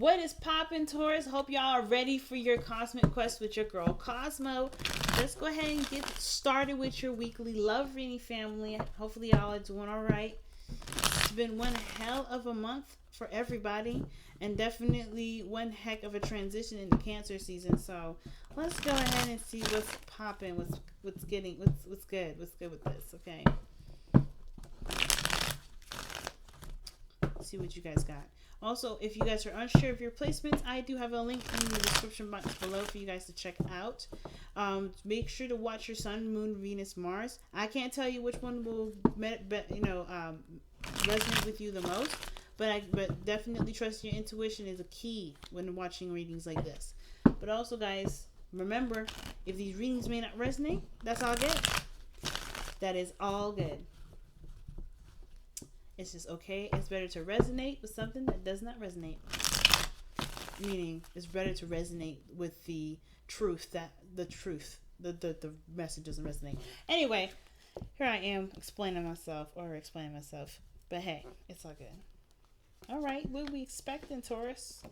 What is poppin', Taurus? Hope y'all are ready for your cosmic quest with your girl Cosmo. Let's go ahead and get started with your weekly love reading, family. Hopefully y'all are doing all right. It's been one hell of a month for everybody, and definitely one heck of a transition in the Cancer season. So let's go ahead and see what's popping, what's good with this. Okay, let's see what you guys got. Also, if you guys are unsure of your placements, I do have a link in the description box below for you guys to check out. Make sure to watch your Sun, Moon, Venus, Mars. I can't tell you which one will, resonate with you the most, but definitely trust your intuition is a key when watching readings like this. But also, guys, remember, if these readings may not resonate, that's all good. That is all good. It's just okay. It's better to resonate with something that does not resonate. Meaning, it's better to resonate with the truth that the message doesn't resonate. Anyway, here I am explaining myself. But hey, it's all good. All right, what are we expecting, Taurus?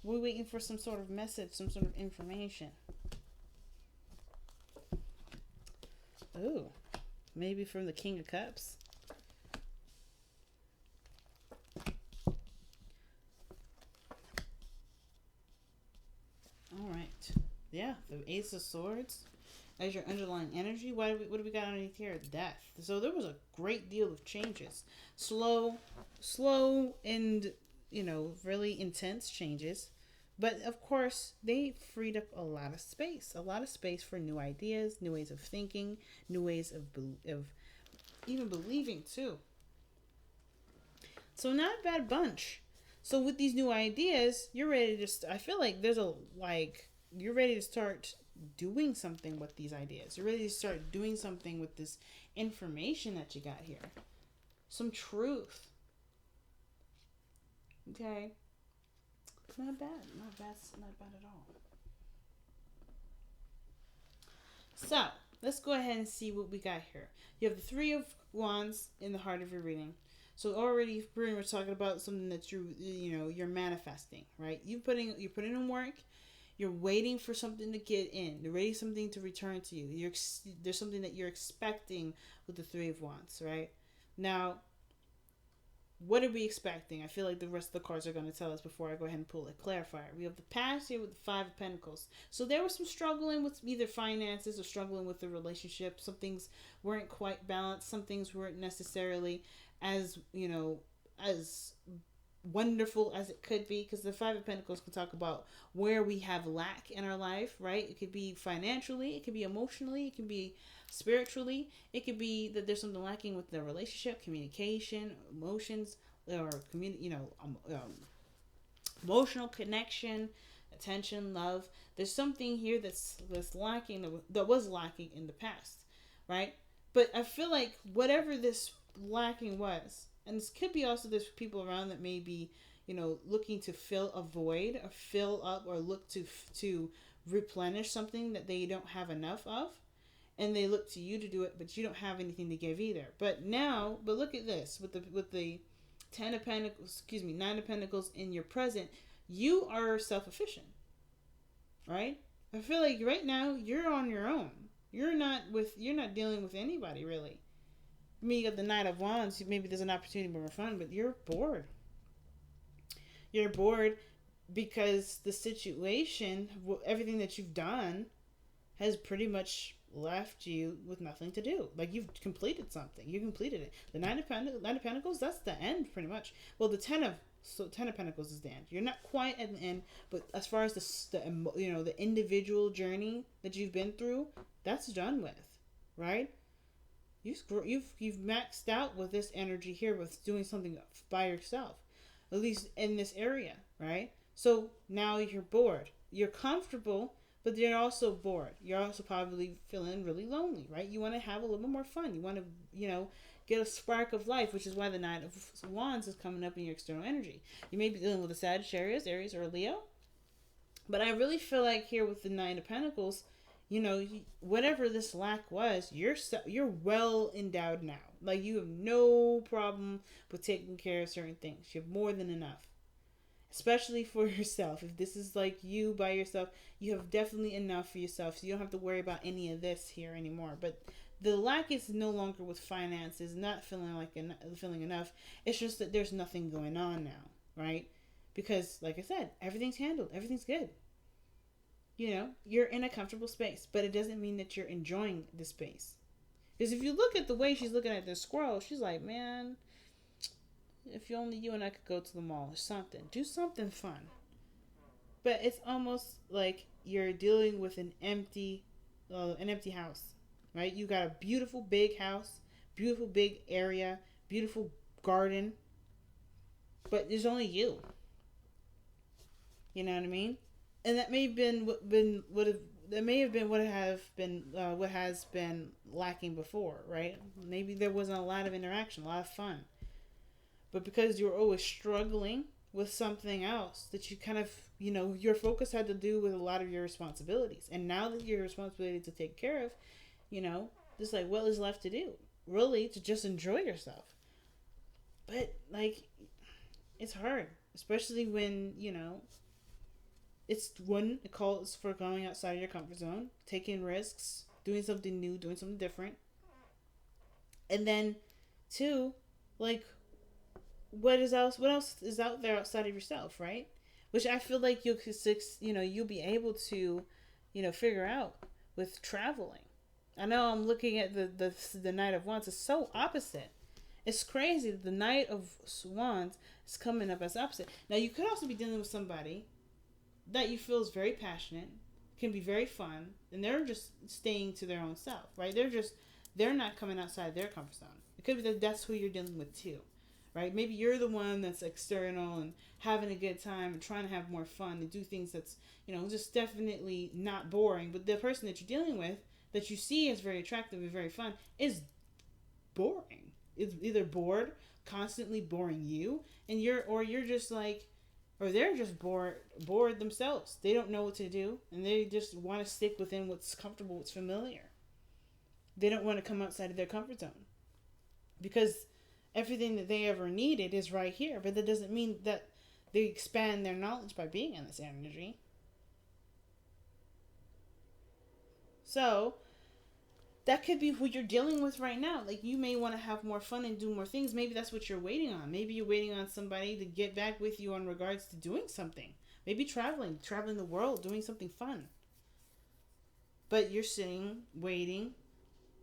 We're waiting for some sort of message, some sort of information. Ooh, maybe from the King of Cups. All right. Yeah, the Ace of Swords as your underlying energy. What do we got underneath here? Death. So there was a great deal of changes. Slow and, really intense changes. But, of course, they freed up a lot of space. A lot of space for new ideas, new ways of thinking, new ways of even believing, too. So not a bad bunch. So with these new ideas, you're ready to. I feel like you're ready to start doing something with these ideas. You're ready to start doing something with this information that you got here. Some truth. Okay. Not bad at all. So let's go ahead and see what we got here. You have the Three of Wands in the heart of your reading. So already pretty much talking about something that you're manifesting, right? You're putting in work. You're waiting for something to get in. You're waiting for something to return to you. There's something that you're expecting with the Three of Wands, right? Now, what are we expecting? I feel like the rest of the cards are going to tell us before I go ahead and pull a clarifier. We have the past here with the Five of Pentacles. So there was some struggling with either finances or struggling with the relationship. Some things weren't quite balanced. Some things weren't necessarily as wonderful as it could be, because the Five of Pentacles can talk about where we have lack in our life, right? It could be financially, it could be emotionally, it could be spiritually, it could be that there's something lacking with the relationship, communication, emotions, or emotional connection, attention, love. There's something here that's lacking, that was lacking in the past, right? But I feel like whatever this lacking was, and this could be also there's people around that may be, looking to fill a void or fill up or look to replenish something that they don't have enough of, and they look to you to do it, but you don't have anything to give either. But look at this with the Nine of Pentacles in your present, you are self-efficient, right? I feel like right now you're on your own. You're not dealing with anybody really. I mean, you got the Knight of Wands. Maybe there's an opportunity for more fun, but you're bored. You're bored because the situation, everything that you've done, has pretty much left you with nothing to do. Like, you've completed something. You completed it. The Nine of Pentacles, that's the end, pretty much. Well, the Ten of Pentacles is the end. You're not quite at the end, but as far as the individual journey that you've been through, that's done with, right? You've maxed out with this energy here with doing something by yourself, at least in this area, right? So now you're bored. You're comfortable, but you're also bored. You're also probably feeling really lonely, right? You want to have a little bit more fun. You want to, get a spark of life, which is why the Knight of Wands is coming up in your external energy. You may be dealing with a Sagittarius, Aries, or a Leo, but I really feel like here with the Nine of Pentacles, whatever this lack was, you're well endowed now. Like, you have no problem with taking care of certain things. You have more than enough. especially for yourself. If this is like you by yourself, you have definitely enough for yourself, so you don't have to worry about any of this here anymore. But the lack is no longer with finances, not feeling like feeling enough. It's just that there's nothing going on now, right? Because, like I said, everything's handled, everything's good. You know, you're in a comfortable space, but it doesn't mean that you're enjoying the space. Because if you look at the way she's looking at this squirrel, she's like, man, if only you and I could go to the mall or something. Do something fun. But it's almost like you're dealing with an empty house, right? You got a beautiful big house, beautiful big area, beautiful garden, but there's only you. You know what I mean? And that may have been what has been lacking before, right? Maybe there wasn't a lot of interaction, a lot of fun. But because you were always struggling with something else that you kind of, your focus had to do with a lot of your responsibilities. And now that your responsibility to take care of, just like what is left to do? Really, to just enjoy yourself. But, like, it's hard. Especially when, it calls for going outside of your comfort zone, taking risks, doing something new, doing something different. And then, two, like, what else is out there outside of yourself, right? Which I feel like you'll be able to, figure out with traveling. I know I'm looking at the Knight of Wands. It's so opposite. It's crazy that the Knight of Wands is coming up as opposite. Now, you could also be dealing with somebody that you feel is very passionate, can be very fun, and they're just staying to their own self, right? They're not coming outside their comfort zone. It could be that that's who you're dealing with too, right? Maybe you're the one that's external and having a good time and trying to have more fun and do things that's, just definitely not boring. But the person that you're dealing with, that you see as very attractive and very fun, is boring. It's either bored, constantly boring you, and you're just like, or they're just bored themselves. They don't know what to do, and they just want to stick within what's comfortable, what's familiar. They don't want to come outside of their comfort zone. Because everything that they ever needed is right here, but that doesn't mean that they expand their knowledge by being in this energy. So, that could be who you're dealing with right now. Like, you may want to have more fun and do more things. Maybe that's what you're waiting on. Maybe you're waiting on somebody to get back with you in regards to doing something. Maybe traveling the world, doing something fun. But you're sitting, waiting,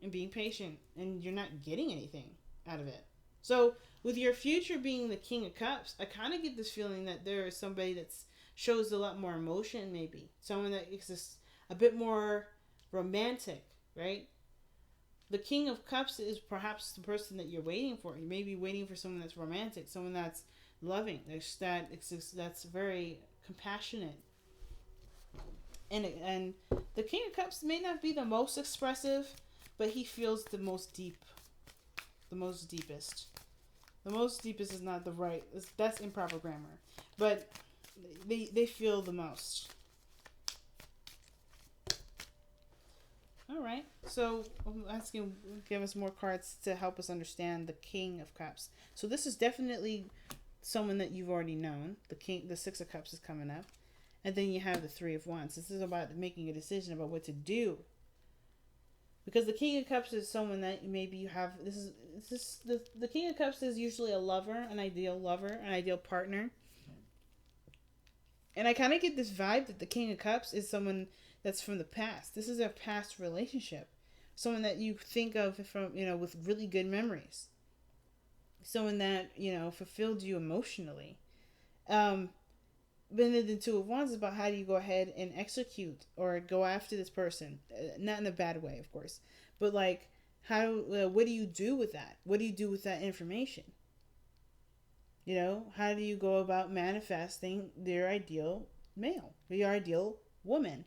and being patient, and you're not getting anything out of it. So, with your future being the King of Cups, I kind of get this feeling that there is somebody that shows a lot more emotion, maybe. Someone that is just a bit more romantic, right? The King of Cups is perhaps the person that you're waiting for. You may be waiting for someone that's romantic, someone that's loving, that's very compassionate. And the King of Cups may not be the most expressive, but he feels the most deepest. The most deepest is not the right. That's improper grammar, but they feel the most. All right, so I'm asking, give us more cards to help us understand the King of Cups. So this is definitely someone that you've already known. The Six of Cups is coming up, and then you have the Three of Wands. This is about making a decision about what to do. Because the King of Cups is someone that maybe you have. The King of Cups is usually a lover, an ideal partner. And I kind of get this vibe that the King of Cups is someone that's from the past. This is a past relationship. Someone that you think of from, with really good memories. Someone that, fulfilled you emotionally. But then the Two of Wands is about how do you go ahead and execute or go after this person. Not in a bad way, of course. But like, what do you do with that? What do you do with that information? How do you go about manifesting their ideal male, your ideal woman?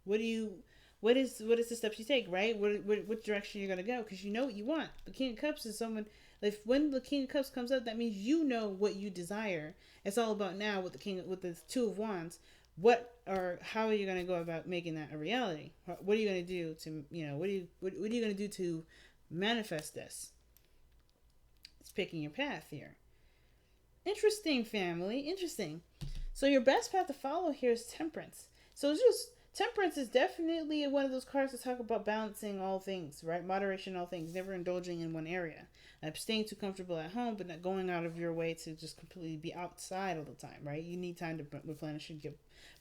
What is the steps you take, right? What direction you're gonna go? Because you know what you want. The King of Cups is someone. If when the King of Cups comes up, that means you know what you desire. It's all about now with the Two of Wands. How are you gonna go about making that a reality? What are you gonna do to what are you gonna do to manifest this? It's picking your path here. Interesting, family. Interesting. So your best path to follow here is Temperance. So it's just, Temperance is definitely one of those cards that talk about balancing all things, right? Moderation in all things, never indulging in one area. Staying too comfortable at home, but not going out of your way to just completely be outside all the time, right? You need time to replenish and give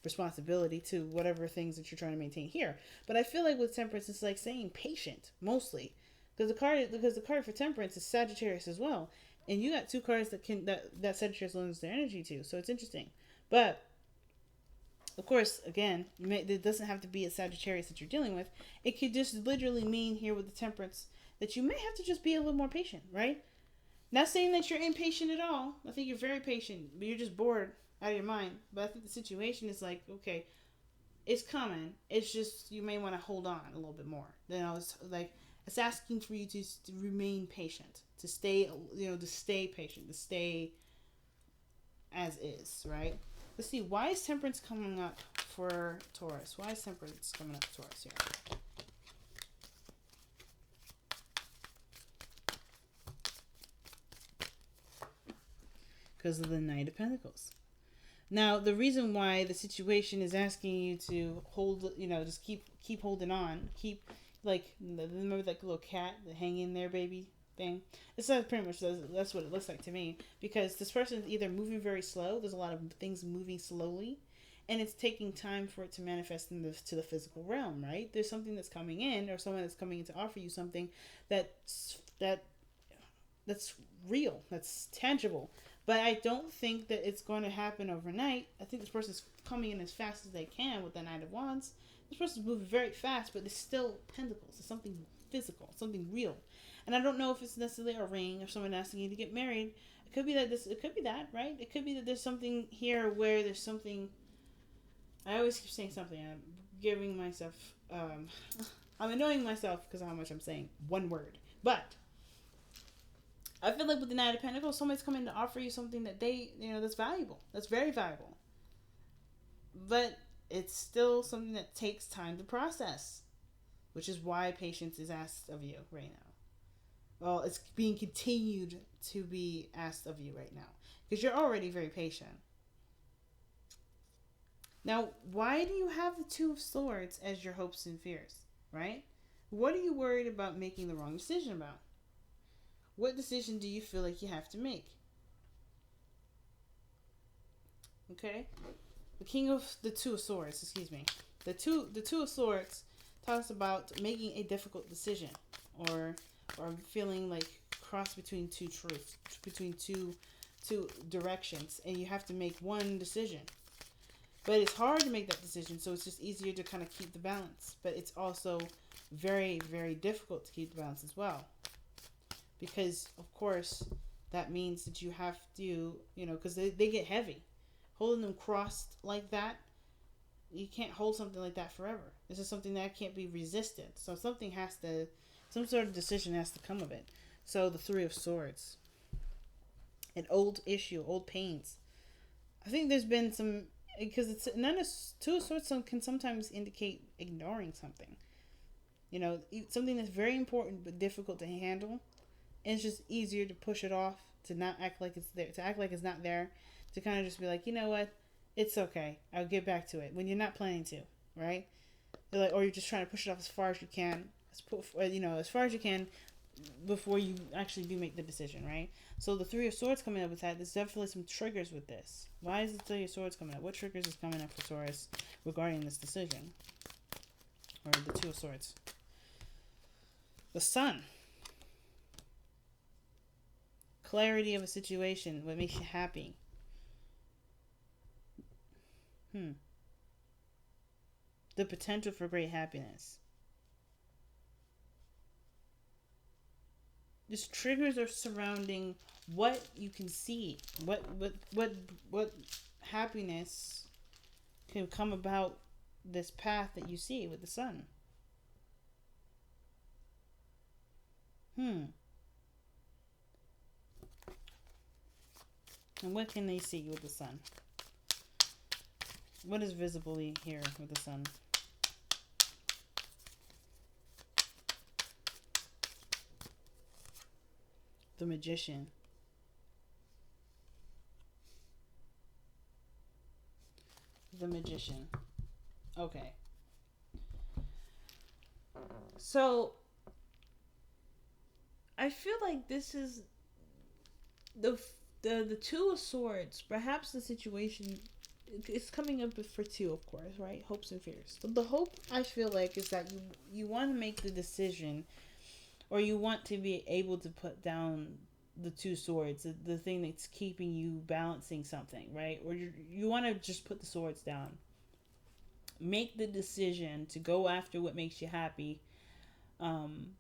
responsibility to whatever things that you're trying to maintain here. But I feel like with Temperance, it's like saying patient, mostly. Because the card for Temperance is Sagittarius as well. And you got two cards that Sagittarius lends their energy to. So it's interesting. But of course, again, it doesn't have to be a Sagittarius that you're dealing with. It could just literally mean here with the Temperance that you may have to just be a little more patient, right? Not saying that you're impatient at all. I think you're very patient, but you're just bored out of your mind. But I think the situation is like, okay, it's coming. It's just you may want to hold on a little bit more. It's asking for you to remain patient, to stay, to stay patient, to stay as is, right? Let's see, why is Temperance coming up for Taurus? Why is Temperance coming up for Taurus here? Because of the Knight of Pentacles. Now, the reason why the situation is asking you to hold, just keep holding on, remember that little cat, the hang in there baby thing? It's pretty much, that's what it looks like to me. Because this person is either moving very slow, there's a lot of things moving slowly, and it's taking time for it to manifest to the physical realm, right? There's something that's coming in, or someone that's coming in to offer you something that's real, that's tangible. But I don't think that it's going to happen overnight. I think this person's coming in as fast as they can with the Knight of Wands. This person's moving very fast, but it's still Pentacles. It's something physical, something real. And I don't know if it's necessarily a ring or someone asking you to get married. It could be that, right? It could be that there's something here where there's something. I always keep saying something. I'm giving myself, I'm annoying myself because of how much I'm saying one word. But I feel like with the Knight of Pentacles, somebody's coming to offer you something that that's valuable. That's very valuable. But it's still something that takes time to process, which is why patience is asked of you right now. Well, it's being continued to be asked of you right now because you're already very patient. Now, why do you have the Two of Swords as your hopes and fears, right? What are you worried about making the wrong decision about? What decision do you feel like you have to make? Okay? The Two of Swords, excuse me. The Two of Swords talks about making a difficult decision or feeling like cross between two truths, between two directions, and you have to make one decision. But it's hard to make that decision, so it's just easier to kind of keep the balance. But it's also very, very difficult to keep the balance as well. Because, of course, that means that you have to, because they get heavy. Holding them crossed like that, you can't hold something like that forever. This is something that can't be resisted. So some sort of decision has to come of it. So the Three of Swords. An old issue, old pains. I think there's been some, because Two of Swords can sometimes indicate ignoring something. Something that's very important but difficult to handle. And it's just easier to push it off, to not act like it's there, to act like it's not there, to kind of just be like, you know what, it's okay, I'll get back to it, when you're not planning to, right? Or you're just trying to push it off as far as you can, as far as you can, before you actually do make the decision, right? So the Three of Swords coming up with that, there's definitely some triggers with this. Why is the Three of Swords coming up? What triggers is coming up for Taurus regarding this decision? Or the Two of Swords. The Sun. Clarity of a situation, what makes you happy. The potential for great happiness. Just triggers are surrounding what you can see, what happiness can come about this path that you see with the Sun. And what can they see with the Sun? What is visibly here with the Sun? The Magician. the Magician. Okay. So, I feel like this is the Two of Swords. Perhaps the situation is coming up for two, of course, right? Hopes and fears. But the hope, I feel like, is that you want to make the decision, or you want to be able to put down the two swords, the thing that's keeping you balancing something, right? Or you want to just put the swords down. Make the decision to go after what makes you happy, and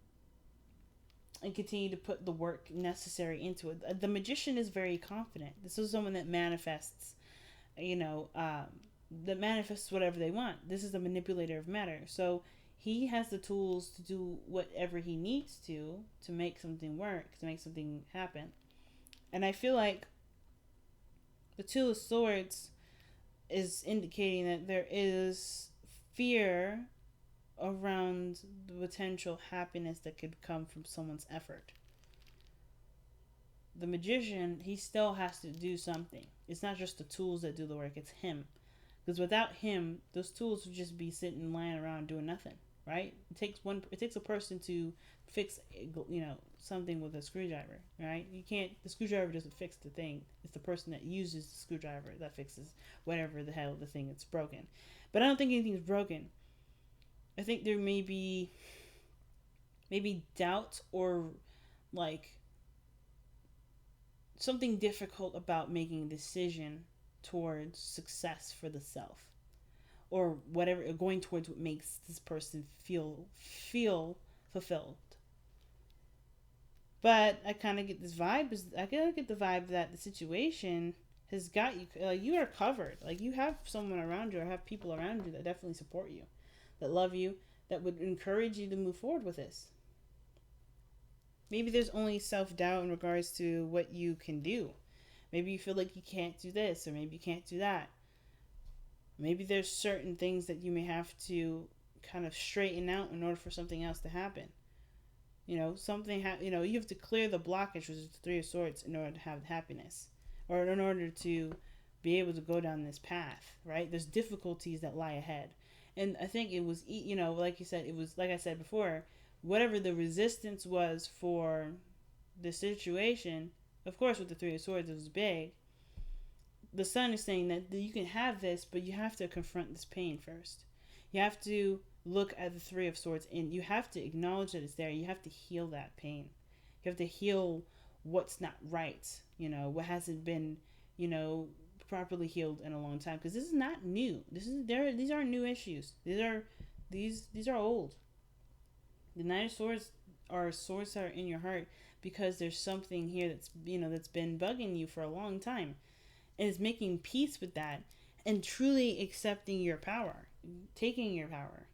continue to put the work necessary into it. The Magician is very confident. This is someone that manifests, that manifests whatever they want. This is a manipulator of matter. So he has the tools to do whatever he needs to make something work, to make something happen. And I feel like the Two of Swords is indicating that there is fear around the potential happiness that could come from someone's effort. The Magician, he still has to do something. It's not just the tools that do the work, it's him. Because without him, those tools would just be sitting, lying around doing nothing, right? It takes a person to fix, something with a screwdriver, right? The screwdriver doesn't fix the thing. It's the person that uses the screwdriver that fixes whatever the hell the thing that's broken. But I don't think anything's broken. I think there may be doubt or something difficult about making a decision towards success for the self, or whatever, going towards what makes this person feel fulfilled. But I kind of get this vibe. I kind of get the vibe that the situation has got you. You are covered. You have someone around you, or have people around you that definitely support you, that love you, that would encourage you to move forward with this. Maybe there's only self-doubt in regards to what you can do. Maybe you feel like you can't do this, or maybe you can't do that. Maybe there's certain things that you may have to kind of straighten out in order for something else to happen. You have to clear the blockage, which is the Three of Swords, in order to have happiness, or in order to be able to go down this path, right? There's difficulties that lie ahead. And I think it was, like you said, it was, like I said before, whatever the resistance was for the situation, of course, with the Three of Swords, it was big. The Sun is saying that you can have this, but you have to confront this pain first. You have to look at the Three of Swords, and you have to acknowledge that it's there. You have to heal that pain. You have to heal what's not right, what hasn't been, properly healed in a long time. Because this is not new. These aren't new issues. These are old. The Nine of Swords are swords that are in your heart because there's something here that's been bugging you for a long time, and it's making peace with that and truly accepting your power, taking your power.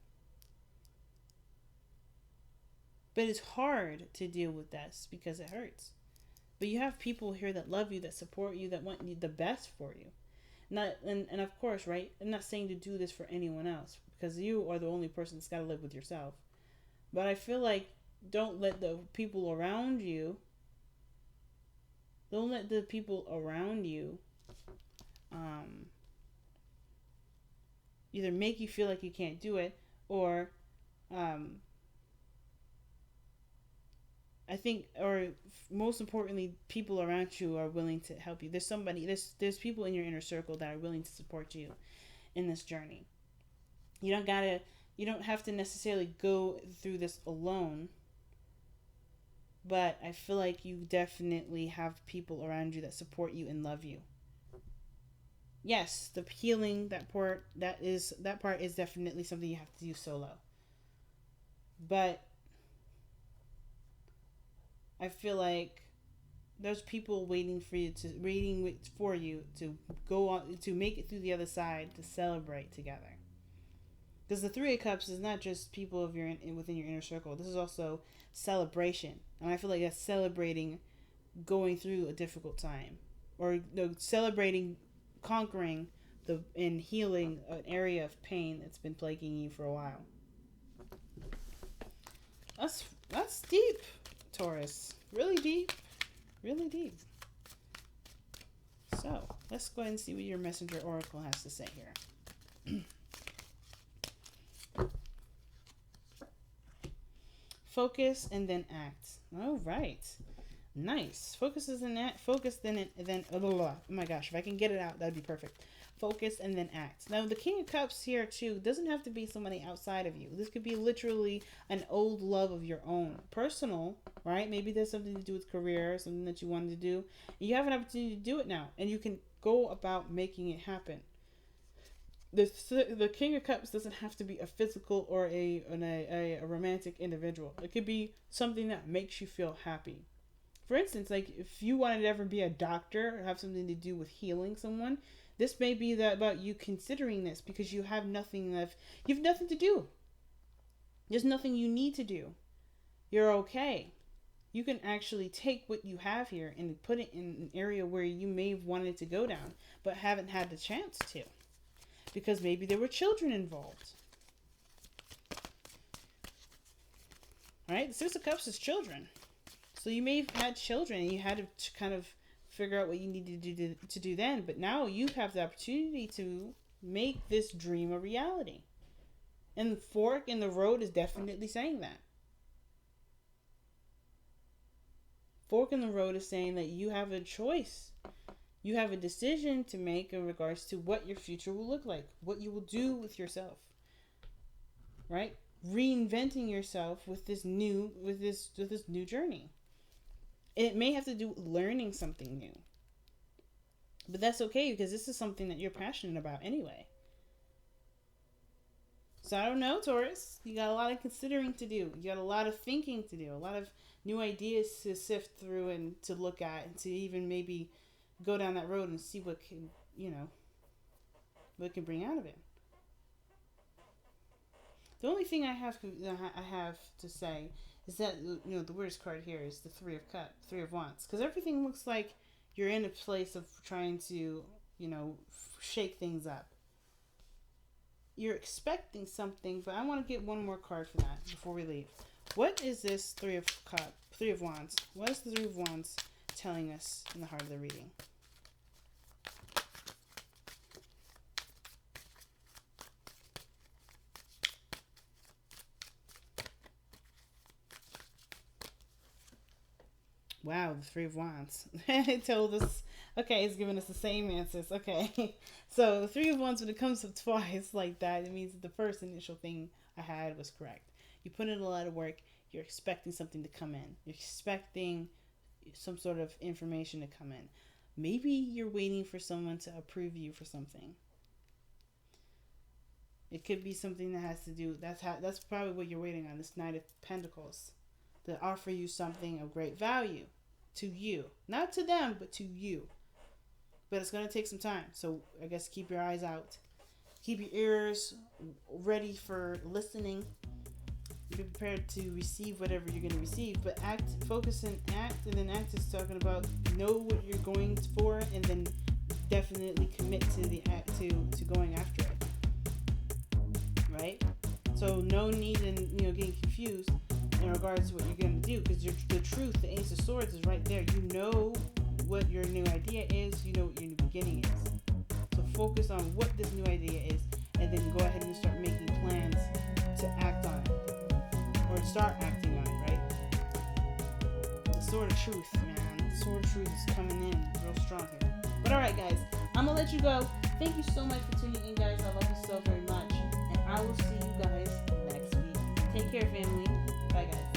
But it's hard to deal with this because it hurts. But you have people here that love you, that support you, that want the best for you. And of course, right? I'm not saying to do this for anyone else, because you are the only person that's got to live with yourself. But I feel like don't let the people around you either make you feel like you can't do it, or I think, or most importantly, people around you are willing to help you. There's people in your inner circle that are willing to support you in this journey. You don't have to necessarily go through this alone, but I feel like you definitely have people around you that support you and love you. Yes, the healing, that part is definitely something you have to do solo. But I feel like there's people waiting for you to go on, to make it through the other side, to celebrate together. Because the Three of Cups is not just people within your inner circle. This is also celebration, and I feel like that's celebrating going through a difficult time, or celebrating conquering and healing an area of pain that's been plaguing you for a while. That's deep, Taurus. Really deep. Really deep. So, let's go ahead and see what your messenger oracle has to say here. Focus and then act. All right. Nice. Focus is an act. Focus then. Oh my gosh, if I can get it out, that'd be perfect. Focus and then act. Now the King of Cups here too doesn't have to be somebody outside of you. This could be literally an old love of your own, personal, right? Maybe there's something to do with career, something that you wanted to do. You have an opportunity to do it now, and you can go about making it happen. The King of Cups doesn't have to be a physical or a romantic individual. It could be something that makes you feel happy. For instance, like if you wanted to ever be a doctor or have something to do with healing someone, this may be that about you considering this because you have nothing to do. There's nothing you need to do. You're okay. You can actually take what you have here and put it in an area where you may have wanted to go down, but haven't had the chance to. Because maybe there were children involved. Right? The Six of Cups is children. So you may have had children and you had to kind of figure out what you needed to do then. But now you have the opportunity to make this dream a reality. And the fork in the road is definitely saying that. Fork in the road is saying that you have a choice. You have a decision to make in regards to what your future will look like, what you will do with yourself, right? Reinventing yourself with this new journey. It may have to do with learning something new, but that's okay because this is something that you're passionate about anyway. So I don't know, Taurus. You got a lot of considering to do. You got a lot of thinking to do. A lot of new ideas to sift through and to look at and to even maybe go down that road and see what can, what can bring out of it. The only thing I have to say is that, the weirdest card here is the Three of Wands. Because everything looks like you're in a place of trying to, shake things up. You're expecting something, but I want to get one more card for that before we leave. What is this Three of Wands? What is the Three of Wands telling us in the heart of the reading? Wow, the Three of Wands. It told us, okay, it's giving us the same answers. Okay, so the Three of Wands, when it comes to twice like that, it means that the first initial thing I had was correct. You put in a lot of work, you're expecting something to come in. You're expecting some sort of information to come in. Maybe you're waiting for someone to approve you for something. It could be something that has to do, that's probably what you're waiting on, this Knight of Pentacles. To offer you something of great value to you. Not to them, but to you. But it's going to take some time. So I guess keep your eyes out. Keep your ears ready for listening. Be prepared to receive whatever you're going to receive. But focus and act. And then act is talking about know what you're going for. And then definitely commit to the act to going after it. Right? So no need in getting confused in regards to what you're going to do, because the truth, the Ace of Swords is right there. You know what your new idea is, you know what your new beginning is. So focus on what this new idea is, and then go ahead and start making plans to act on it, or start acting on it, right? The Sword of Truth, man. The Sword of Truth is coming in real strong here. But alright guys, I'm going to let you go. Thank you so much for tuning in, guys. I love you so very much, and I will see you guys next week. Take care, family. Bye, guys.